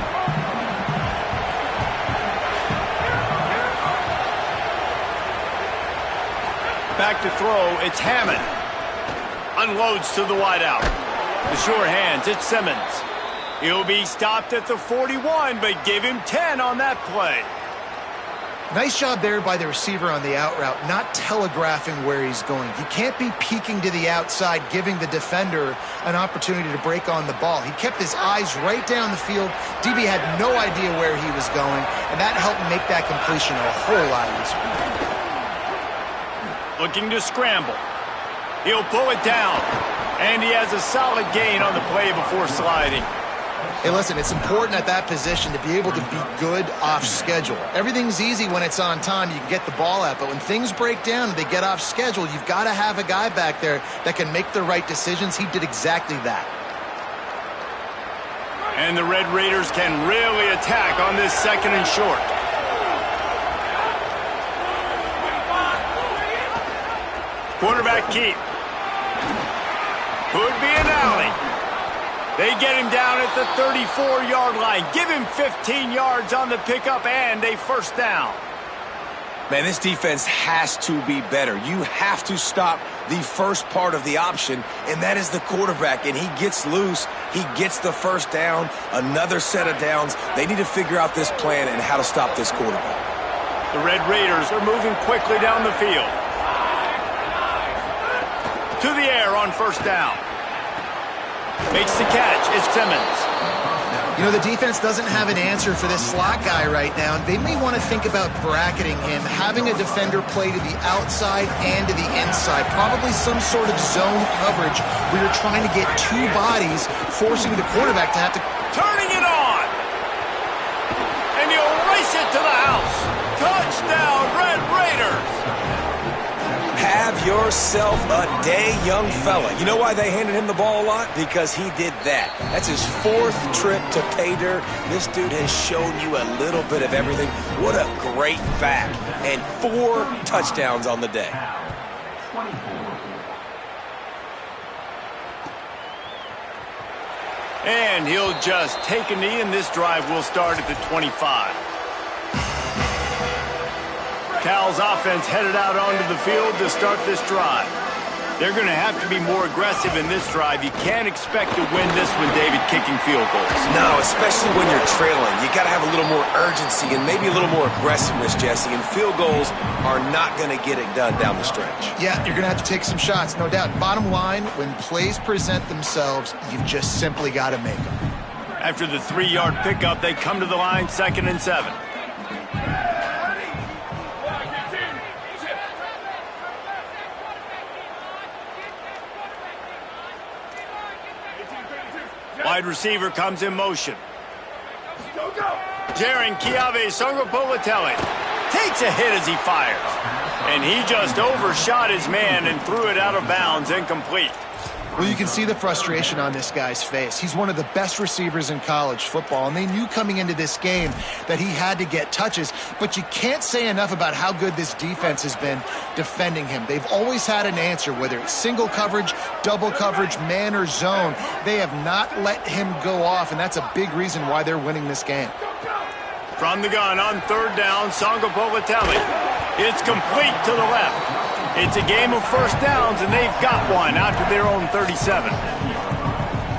Back to throw, it's Hammond. Unloads to the wideout. The sure hands, it's Simmons. He'll be stopped at the 41, but give him 10 on that play. Nice job there by the receiver on the out route, not telegraphing where he's going. He can't be peeking to the outside, giving the defender an opportunity to break on the ball. He kept his eyes right down the field. DB had no idea where he was going, and that helped make that completion a whole lot easier. Looking to scramble. He'll pull it down, and he has a solid gain on the play before sliding. Hey, listen, it's important at that position to be able to be good off schedule. Everything's easy when it's on time. You can get the ball out. But when things break down and they get off schedule, you've got to have a guy back there that can make the right decisions. He did exactly that. And the Red Raiders can really attack on this second and short. Quarterback keep. Could be an alley. They get him down at the 34-yard line. Give him 15 yards on the pickup and a first down. Man, this defense has to be better. You have to stop the first part of the option, and that is the quarterback. And he gets loose. He gets the first down, another set of downs. They need to figure out this plan and how to stop this quarterback. The Red Raiders are moving quickly down the field. To the air on first down. Makes the catch. It's Simmons. You know, the defense doesn't have an answer for this slot guy right now. They may want to think about bracketing him, having a defender play to the outside and to the inside. Probably some sort of zone coverage where you're trying to get two bodies, forcing the quarterback to have to... Turning it on. And he'll race it to the house. Touchdown, Red Raiders. Have yourself a day, young fella. You know why they handed him the ball a lot? Because he did that. That's his fourth trip to pay dirt. This dude has shown you a little bit of everything. What a great back. And 4 touchdowns on the day. And he'll just take a knee, and this drive will start at the 25. Cal's offense headed out onto the field to start this drive. They're going to have to be more aggressive in this drive. You can't expect to win this one, David, kicking field goals. No, especially when you're trailing. You got to have a little more urgency and maybe a little more aggressiveness, Jesse. And field goals are not going to get it done down the stretch. Yeah, you're going to have to take some shots, no doubt. Bottom line, when plays present themselves, you've just simply got to make them. After the 3-yard pickup, they come to the line, 2nd and 7. Wide receiver comes in motion. Jaron Kiave Songopolitelli takes a hit as he fires. And he just overshot his man and threw it out of bounds, incomplete. Well, you can see the frustration on this guy's face. He's one of the best receivers in college football, and they knew coming into this game that he had to get touches, but you can't say enough about how good this defense has been defending him. They've always had an answer, whether it's single coverage, double coverage, man or zone. They have not let him go off, and that's a big reason why they're winning this game. From the gun on 3rd down, Songopolitelli. It's complete to the left. It's a game of first downs, and they've got one out to their own 37.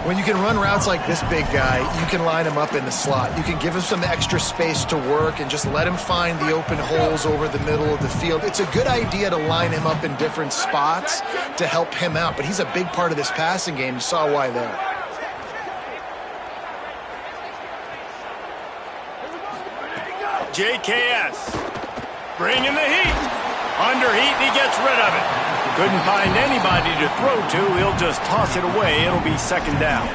When you can run routes like this big guy, you can line him up in the slot. You can give him some extra space to work and just let him find the open holes over the middle of the field. It's a good idea to line him up in different spots to help him out, but he's a big part of this passing game. You saw why there. JKS bringing the heat. Under heat, and he gets rid of it. Couldn't find anybody to throw to. He'll just toss it away. It'll be 2nd down.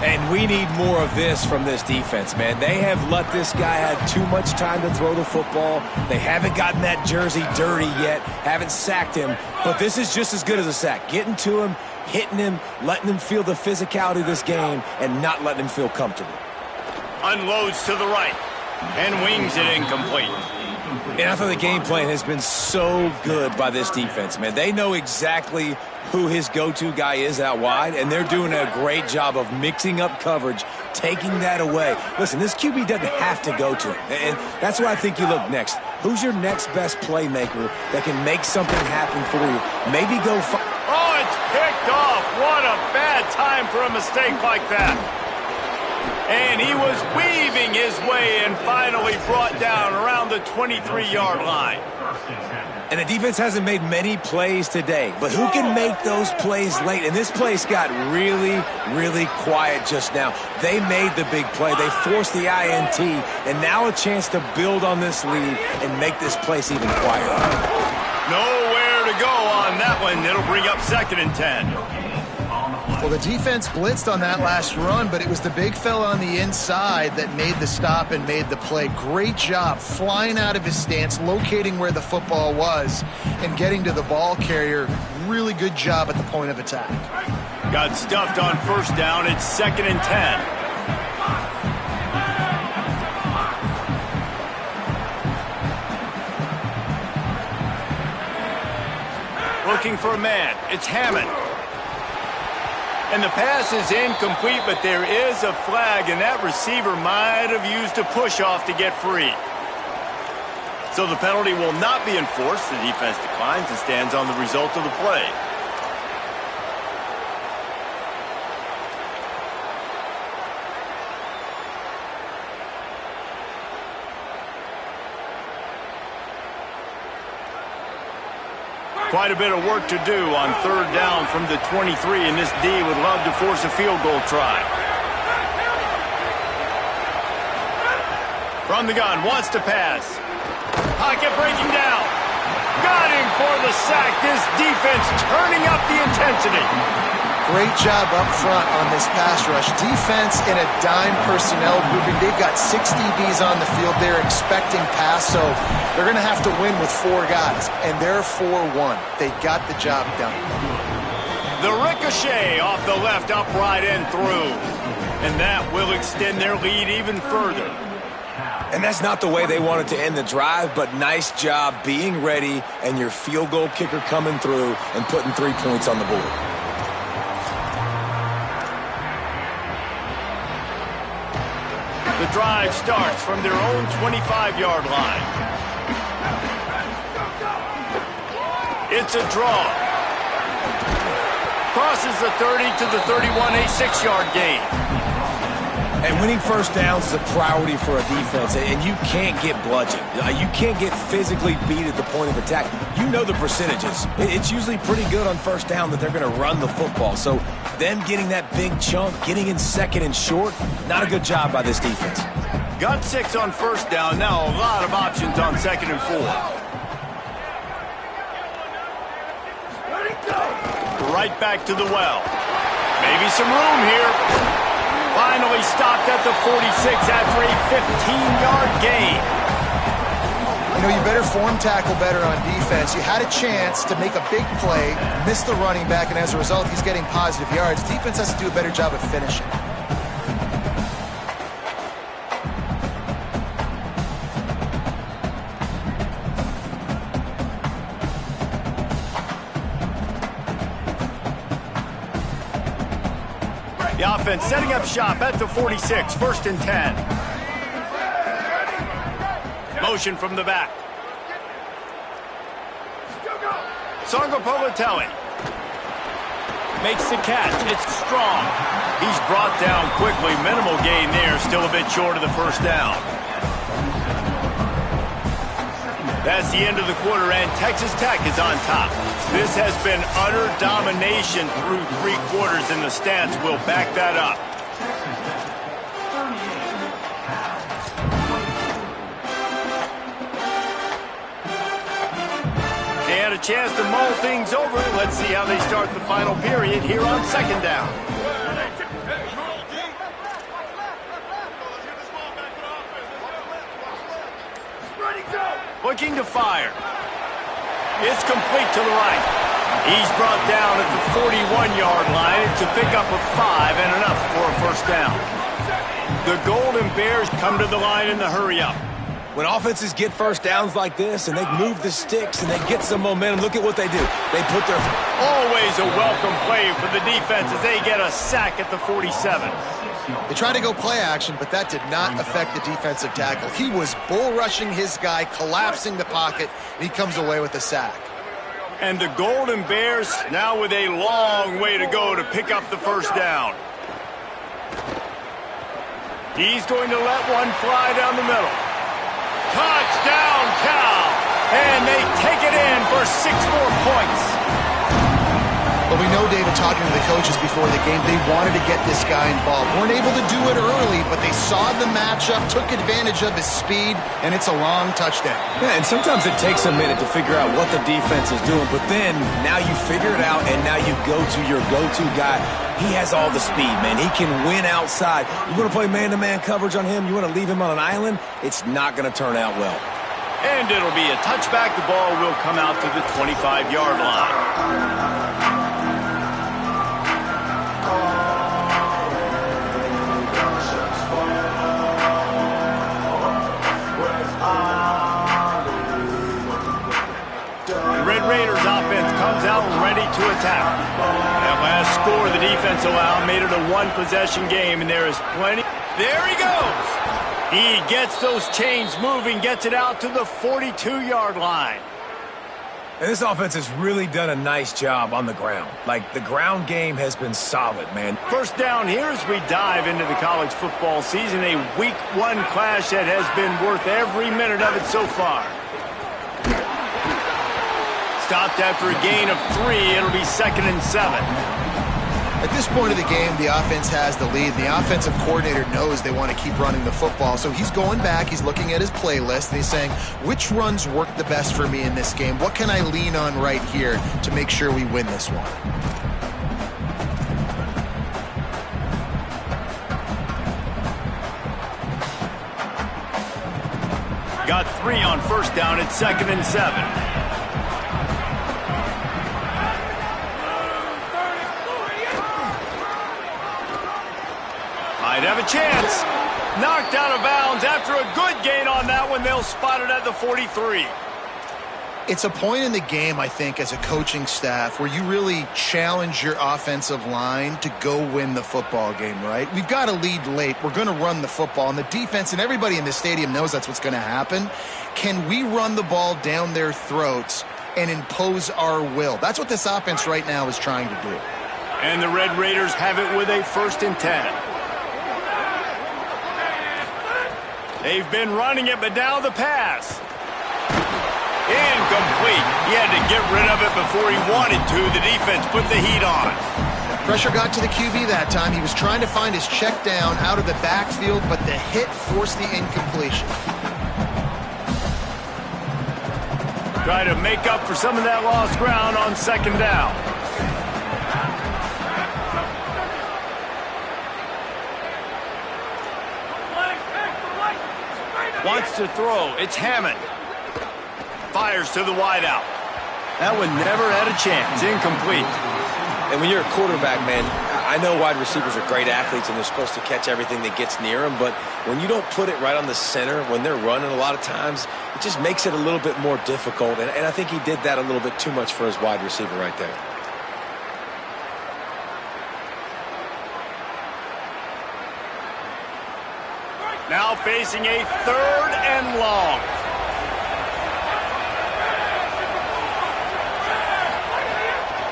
And we need more of this from this defense, man. They have let this guy have too much time to throw the football. They haven't gotten that jersey dirty yet, haven't sacked him. But this is just as good as a sack. Getting to him, hitting him, letting him feel the physicality of this game, and not letting him feel comfortable. Unloads to the right and wings it incomplete. And I thought the game plan has been so good by this defense, man. They know exactly who his go-to guy is out wide, and they're doing a great job of mixing up coverage, taking that away. Listen, this QB doesn't have to go to him, and that's where I think you look next. Who's your next best playmaker that can make something happen for you? Maybe go... Oh, it's picked off. What a bad time for a mistake like that. And he was weaving his way and finally brought down around the 23-yard line. And the defense hasn't made many plays today, but who can make those plays late? And this place got really, really quiet just now. They made the big play. They forced the INT, and now a chance to build on this lead and make this place even quieter. Nowhere to go on that one. It'll bring up 2nd and 10. Well, the defense blitzed on that last run, but it was the big fella on the inside that made the stop and made the play. Great job flying out of his stance, locating where the football was, and getting to the ball carrier. Really good job at the point of attack. Got stuffed on first down. It's 2nd and 10. Looking for a man. It's Hammond. And the pass is incomplete, but there is a flag, and that receiver might have used a push-off to get free. So the penalty will not be enforced. The defense declines and stands on the result of the play. Quite a bit of work to do on 3rd down from the 23, and this D would love to force a field goal try. From the gun, wants to pass. Pocket breaking down. Got him for the sack. This defense turning up the intensity. Great job up front on this pass rush. Defense in a dime personnel grouping. They've got 6 DBs on the field. They're expecting pass, so they're going to have to win with 4 guys, and they're 4-1. They got the job done. The ricochet off the left, upright and through. And that will extend their lead even further. And that's not the way they wanted to end the drive, but nice job being ready and your field goal kicker coming through and putting 3 points on the board. The drive starts from their own 25-yard line. It's a draw. Crosses the 30 to the 31, a 6-yard gain. And winning first downs is a priority for a defense, and you can't get bludgeoned. You can't get physically beat at the point of attack. You know the percentages. It's usually pretty good on first down that they're going to run the football. So them getting that big chunk, getting in 2nd and short, not a good job by this defense. Got 6 on first down. Now a lot of options on 2nd and 4. Right back to the well. Maybe some room here. Finally stopped at the 46 after a 15-yard gain. You know, you better form tackle better on defense. You had a chance to make a big play, missed the running back, and as a result, he's getting positive yards. Defense has to do a better job of finishing. The offense setting up shop at the 46, 1st and 10. Motion from the back. Sargopolitelli makes the catch. It's strong. He's brought down quickly. Minimal gain there. Still a bit short of the first down. That's the end of the quarter, and Texas Tech is on top. This has been utter domination through 3 quarters, and the stats will back that up. They had a chance to mull things over. Let's see how they start the final period here on 2nd down. Looking to fire. It's complete to the right. He's brought down at the 41-yard line to pick up a 5 and enough for a first down. The Golden Bears come to the line in the hurry-up. When offenses get first downs like this and they move the sticks and they get some momentum, look at what they do. They put their... Always a welcome play for the defense as they get a sack at the 47. They tried to go play action, but that did not affect the defensive tackle. He was bull rushing his guy, collapsing the pocket, and he comes away with a sack. And the Golden Bears now with a long way to go to pick up the first down. He's going to let one fly down the middle. Touchdown, Cal! And they take it in for 6 more points. But we know David, talking to the coaches before the game, they wanted to get this guy involved. Weren't able to do it early, but they saw the matchup, took advantage of his speed, and it's a long touchdown. Yeah, and sometimes it takes a minute to figure out what the defense is doing, but then now you figure it out, and now you go to your go-to guy. He has all the speed, man. He can win outside. You want to play man-to-man coverage on him? You want to leave him on an island? It's not going to turn out well. And it'll be a touchback. The ball will come out to the 25-yard line. Raiders offense comes out ready to attack. That last score the defense allowed made it a one-possession game, and there is plenty. There he goes. He gets those chains moving, gets it out to the 42-yard line. And this offense has really done a nice job on the ground. Like, the ground game has been solid, man. First down here as we dive into the college football season, a week one clash that has been worth every minute of it so far. Stopped after a gain of 3. It'll be 2nd and 7. At this point of the game, the offense has the lead. The offensive coordinator knows they want to keep running the football. So he's going back, he's looking at his playlist, and he's saying, which runs work the best for me in this game? What can I lean on right here to make sure we win this one? Got 3 on first down at 2nd and 7. Might have a chance. Knocked out of bounds after a good gain on that one. They'll spot it at the 43. It's a point in the game, I think, as a coaching staff where you really challenge your offensive line to go win the football game, right? We've got to lead late. We're going to run the football. And the defense and everybody in the stadium knows that's what's going to happen. Can we run the ball down their throats and impose our will? That's what this offense right now is trying to do. And the Red Raiders have it with a 1st and 10. They've been running it, but now the pass. Incomplete. He had to get rid of it before he wanted to. The defense put the heat on. Pressure got to the QB that time. He was trying to find his check down out of the backfield, but the hit forced the incompletion. Try to make up for some of that lost ground on 2nd down. Wants to throw. It's Hammond. Fires to the wideout. That one never had a chance. Incomplete. And when you're a quarterback, man, I know wide receivers are great athletes and they're supposed to catch everything that gets near them, but when you don't put it right on the center, when they're running a lot of times, it just makes it a little bit more difficult. And I think he did that a little bit too much for his wide receiver right there. Now facing a 3rd and long.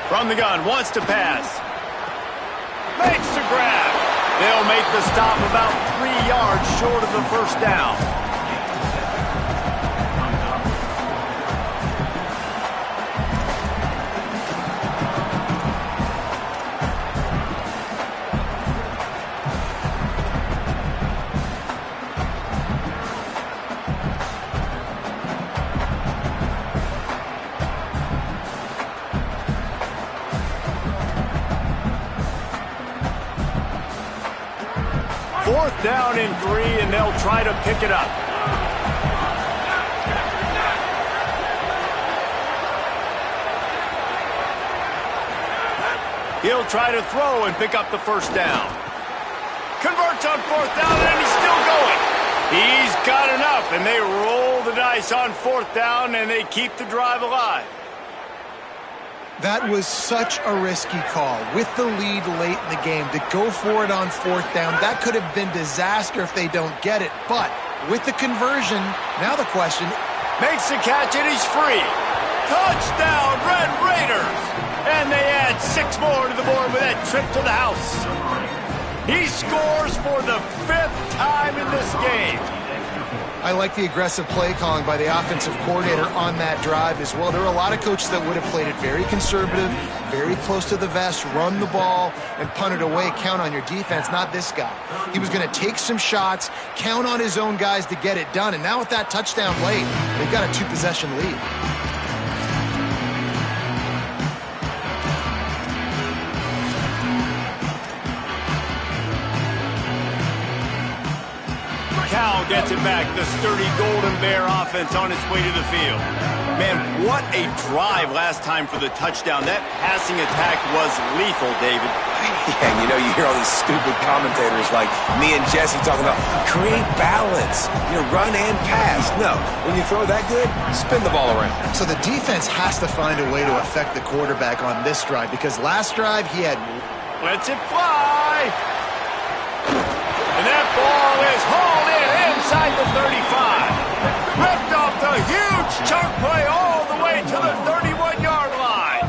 From the gun, wants to pass. Makes the grab. They'll make the stop about 3 yards short of the 1st down. Fourth down and 3, and they'll try to pick it up. He'll try to throw and pick up the 1st down. Converts on 4th down, and he's still going. He's got enough, and they roll the dice on 4th down, and they keep the drive alive. That was such a risky call with the lead late in the game to go for it on 4th down. That could have been disaster if they don't get it. But with the conversion, now the question. Makes the catch and he's free. Touchdown, Red Raiders! And they add 6 more to the board with that trip to the house. He scores for the 5th time in this game. I like the aggressive play calling by the offensive coordinator on that drive as well. There were a lot of coaches that would have played it very conservative, very close to the vest, run the ball, and punt it away. Count on your defense, not this guy. He was going to take some shots, count on his own guys to get it done. And now with that touchdown late, they've got a 2-possession lead. Cal gets it back. The sturdy Golden Bear offense on its way to the field. Man, what a drive last time for the touchdown. That passing attack was lethal, David. Yeah, and you know, you hear all these stupid commentators like me and Jesse talking about create balance, run and pass. No, when you throw that good, spin the ball around. So the defense has to find a way to affect the quarterback on this drive because last drive he had... Lets it fly. And that ball is hauled in inside the 35. Ripped off the huge chunk play all the way to the 31-yard line.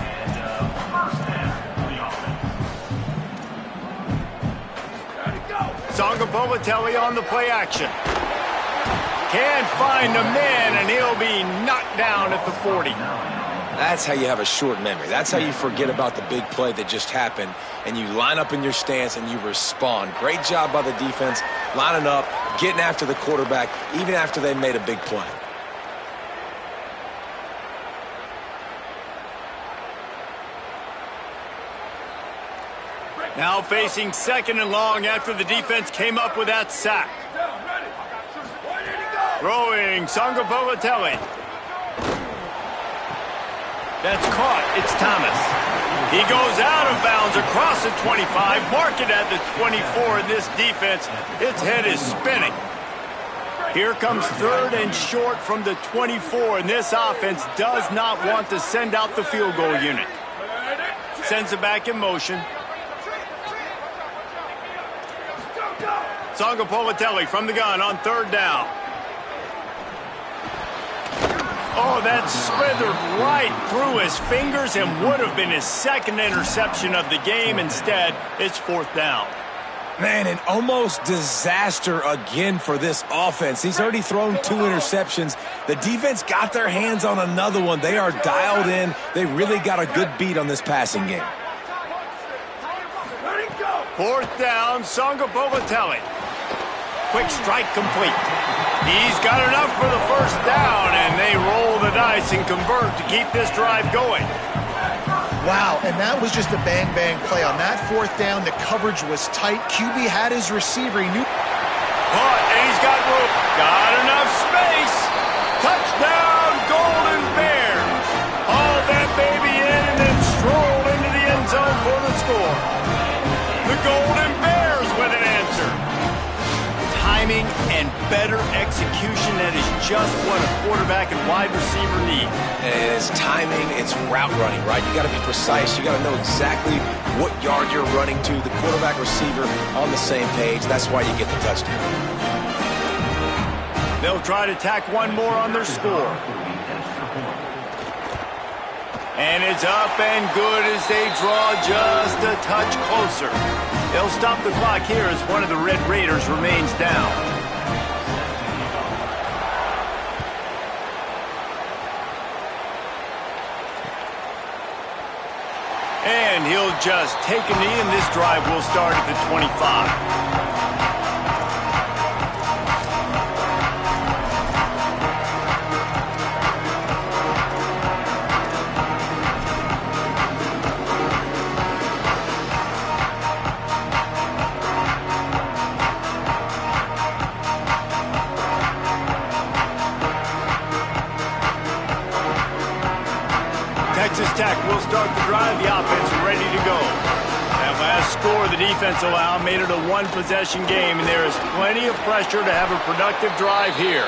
Sangapolatelli on the play action. Can't find a man, and he'll be knocked down at the 40. That's how you have a short memory. That's how you forget about the big play that just happened, and you line up in your stance and you respond. Great job by the defense, lining up, getting after the quarterback, even after they made a big play. Now facing second and long after the defense came up with that sack. Throwing Sangapolatelli. That's caught. It's Thomas. He goes out of bounds across the 25, mark it at the 24. In this defense, its head is spinning. Here comes third and short from the 24, and this offense does not want to send out the field goal unit. Sends it back in motion. Sangapolatelli from the gun on third down. Oh, that slithered right through his fingers and would have been his second interception of the game. Instead, it's fourth down. Man, an almost disaster again for this offense. He's already thrown 2 interceptions. The defense got their hands on another one. They are dialed in. They really got a good beat on this passing game. Fourth down, Sangapolatelli. Quick strike complete. He's got enough for the first down, and they roll the dice and convert to keep this drive going. Wow, and that was just a bang-bang play. On that fourth down, the coverage was tight. QB had his receiver. He knew... Caught, and he's got room. Got enough space. Touchdown, Golden Bears. Hauled that baby in and then strolled into the end zone for the score. The Golden Bears with an answer. Timing and better execution, that is just what a quarterback and wide receiver need. It's timing, it's route running, right? You got to be precise. You got to know exactly what yard you're running to. The quarterback receiver on the same page. That's why you get the touchdown. They'll try to tack one more on their score. And it's up and good as they draw just a touch closer. They'll stop the clock here as one of the Red Raiders remains down. And he'll just take a knee, and this drive will start at the 25. Will start the drive. The offense ready to go. That last score the defense allowed made it a one-possession game, and there is plenty of pressure to have a productive drive here.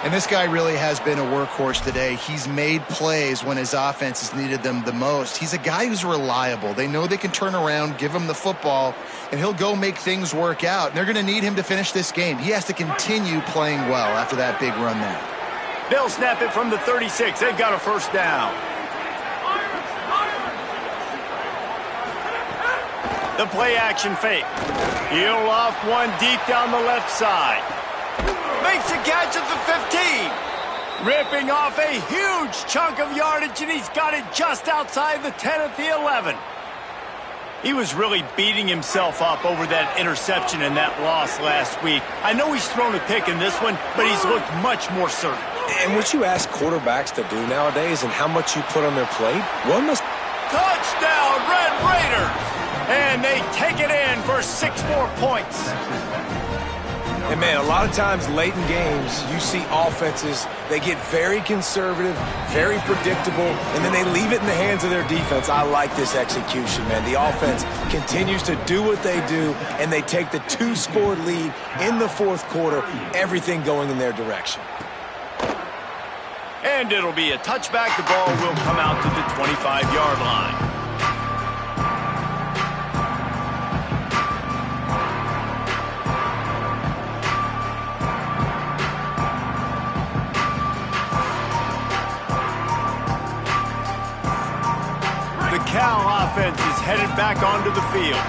And this guy really has been a workhorse today. He's made plays when his offense has needed them the most. He's a guy who's reliable. They know they can turn around, give him the football, and he'll go make things work out. And they're going to need him to finish this game. He has to continue playing well after that big run there. They'll snap it from the 36. They've got a first down. The play action fake. He'll loft one deep down the left side. makes a catch at the 15. Ripping off a huge chunk of yardage, and he's got it just outside the 10 at the 11. He was really beating himself up over that interception and that loss last week. I know he's thrown a pick in this one, but he's looked much more certain. And what you ask quarterbacks to do nowadays and how much you put on their plate, one must... Touchdown, Red Raiders! And they take it in for 6 more points. And, man, a lot of times late in games, you see offenses, they get very conservative, very predictable, and then they leave it in the hands of their defense. I like this execution, man. The offense continues to do what they do, and they take the 2-score lead in the fourth quarter, everything going in their direction. And it'll be a touchback. The ball will come out to the 25-yard line. The Cal offense is headed back onto the field.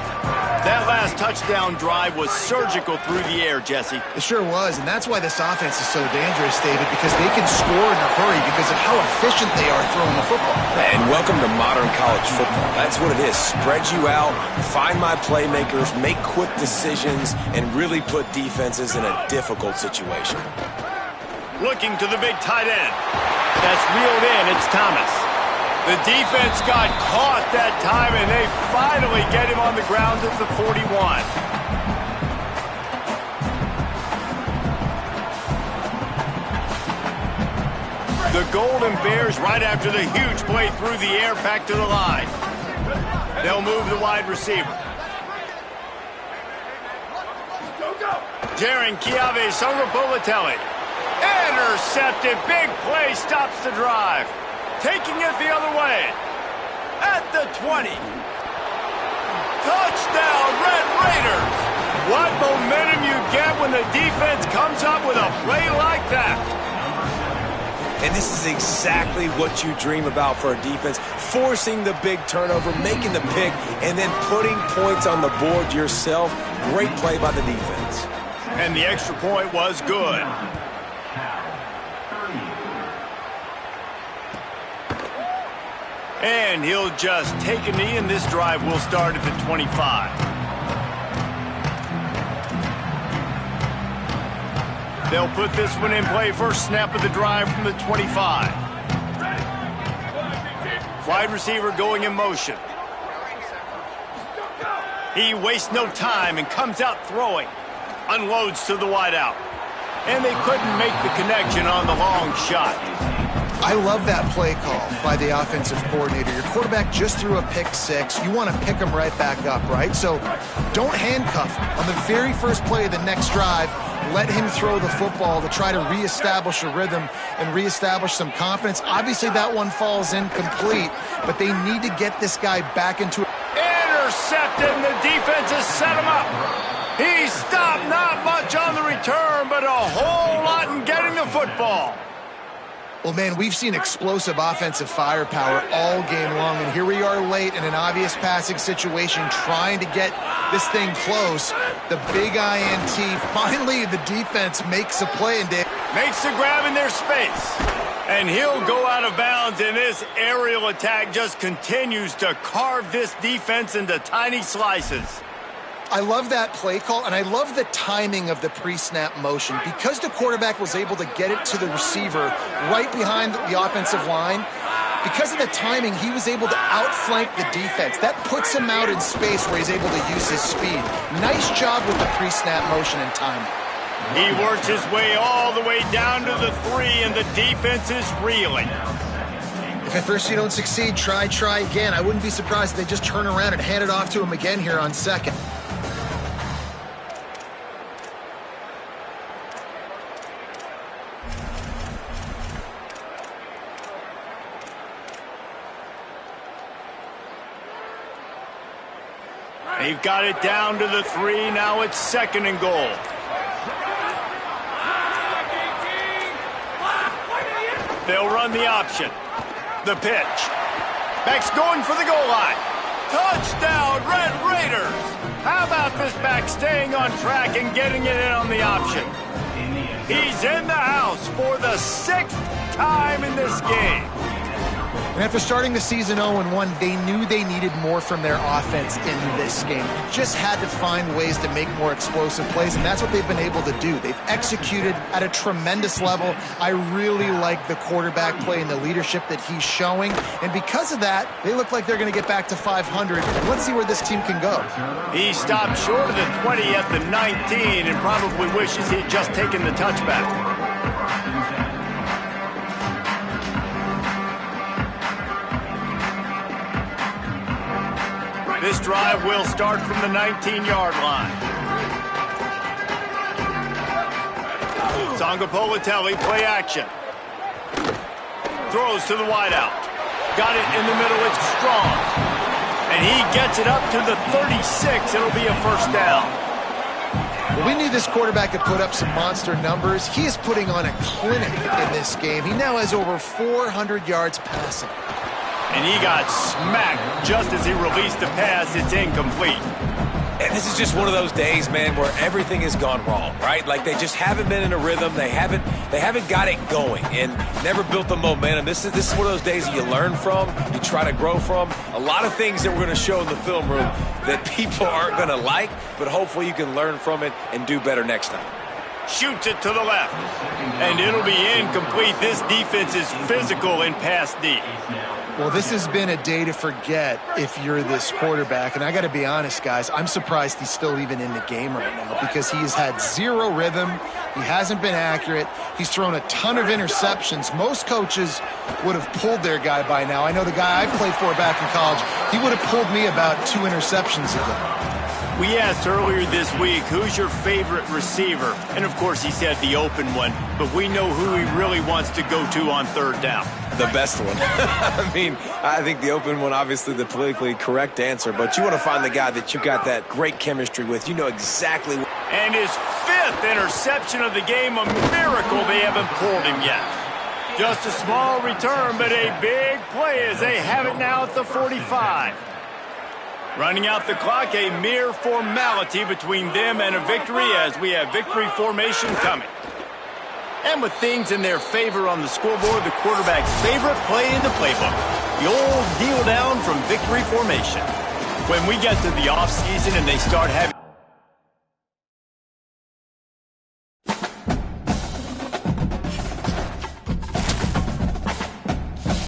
That last touchdown drive was surgical through the air, Jesse. It sure was, and that's why this offense is so dangerous, David, because they can score in a hurry because of how efficient they are throwing the football. And welcome to modern college football. That's what it is. Spread you out, find my playmakers, make quick decisions, and really put defenses in a difficult situation. Looking to the big tight end. That's reeled in. It's Thomas. The defense got caught that time, and they finally get him on the ground at the 41. The Golden Bears, right after the huge play through the air, back to the line. They'll move the wide receiver. Jaron Chiave Songapolatelli. Intercepted. Big play stops the drive. Taking it the other way. At the 20. Touchdown, Red Raiders. What momentum you get when the defense comes up with a play like that. And this is exactly what you dream about for a defense. Forcing the big turnover, making the pick, and then putting points on the board yourself. Great play by the defense. And the extra point was good. And he'll just take a knee, and this drive will start at the 25. They'll put this one in play. First snap of the drive from the 25. Wide receiver going in motion. He wastes no time and comes out throwing. Unloads to the wideout. And they couldn't make the connection on the long shot. I love that play call by the offensive coordinator. Your quarterback just threw a pick six. You want to pick him right back up, right? So don't handcuff him. On the very first play of the next drive, let him throw the football to try to reestablish a rhythm and reestablish some confidence. Obviously, that one falls incomplete, but they need to get this guy back into it. Intercepted, and the defense has set him up. He stopped, not much on the return, but a whole lot in getting the football. Well, man, we've seen explosive offensive firepower all game long, and here we are late in an obvious passing situation trying to get this thing close. The big INT, finally the defense makes a play, and makes the grab in their space. And he'll go out of bounds, and this aerial attack just continues to carve this defense into tiny slices. I love that play call, and I love the timing of the pre-snap motion. Because the quarterback was able to get it to the receiver right behind the offensive line, because of the timing, he was able to outflank the defense. That puts him out in space where he's able to use his speed. Nice job with the pre-snap motion and timing. He works his way all the way down to the 3, and the defense is reeling. If at first you don't succeed, try again. I wouldn't be surprised if they just turn around and hand it off to him again here on second. They've got it down to the 3. Now it's 2nd and goal. They'll run the option. The pitch. Back's going for the goal line. Touchdown, Red Raiders. How about this back staying on track and getting it in on the option? He's in the house for the 6th time in this game. And after starting the season 0-1, they knew they needed more from their offense in this game. Just had to find ways to make more explosive plays, and that's what they've been able to do. They've executed at a tremendous level. I really like the quarterback play and the leadership that he's showing. And because of that, they look like they're going to get back to 500. Let's see where this team can go. He stopped short of the 20 at the 19 and probably wishes he'd just taken the touchback. This drive will start from the 19-yard line. Sangapolitelli, play action. Throws to the wideout. Got it in the middle, it's Strong. And he gets it up to the 36. It'll be a first down. Well, we knew this quarterback could put up some monster numbers. He is putting on a clinic in this game. He now has over 400 yards passing. And he got smacked just as he released the pass. It's incomplete. And this is just one of those days, man, where everything has gone wrong, right? Like they just haven't been in a rhythm. They haven't got it going and never built the momentum. This is one of those days that you learn from, you try to grow from. A lot of things that we're going to show in the film room that people aren't going to like, but hopefully you can learn from it and do better next time. Shoots it to the left. And it'll be incomplete. This defense is physical in pass D. Well, this has been a day to forget if you're this quarterback. And I got to be honest, guys, I'm surprised he's still even in the game right now because he has had zero rhythm. He hasn't been accurate. He's thrown a ton of interceptions. Most coaches would have pulled their guy by now. I know the guy I played for back in college, he would have pulled me about 2 interceptions ago. We asked earlier this week, who's your favorite receiver? And, of course, he said the open one, but we know who he really wants to go to on third down. The best one. I mean, I think the open one, obviously the politically correct answer, but you want to find the guy that you got that great chemistry with. You know exactly. And his 5th interception of the game, a miracle they haven't pulled him yet. Just a small return, but a big play as they have it now at the 45. Running out the clock, a mere formality between them and a victory as we have victory formation coming. And with things in their favor on the scoreboard, the quarterback's favorite play in the playbook, the old kneel down from victory formation. When we get to the offseason and they start having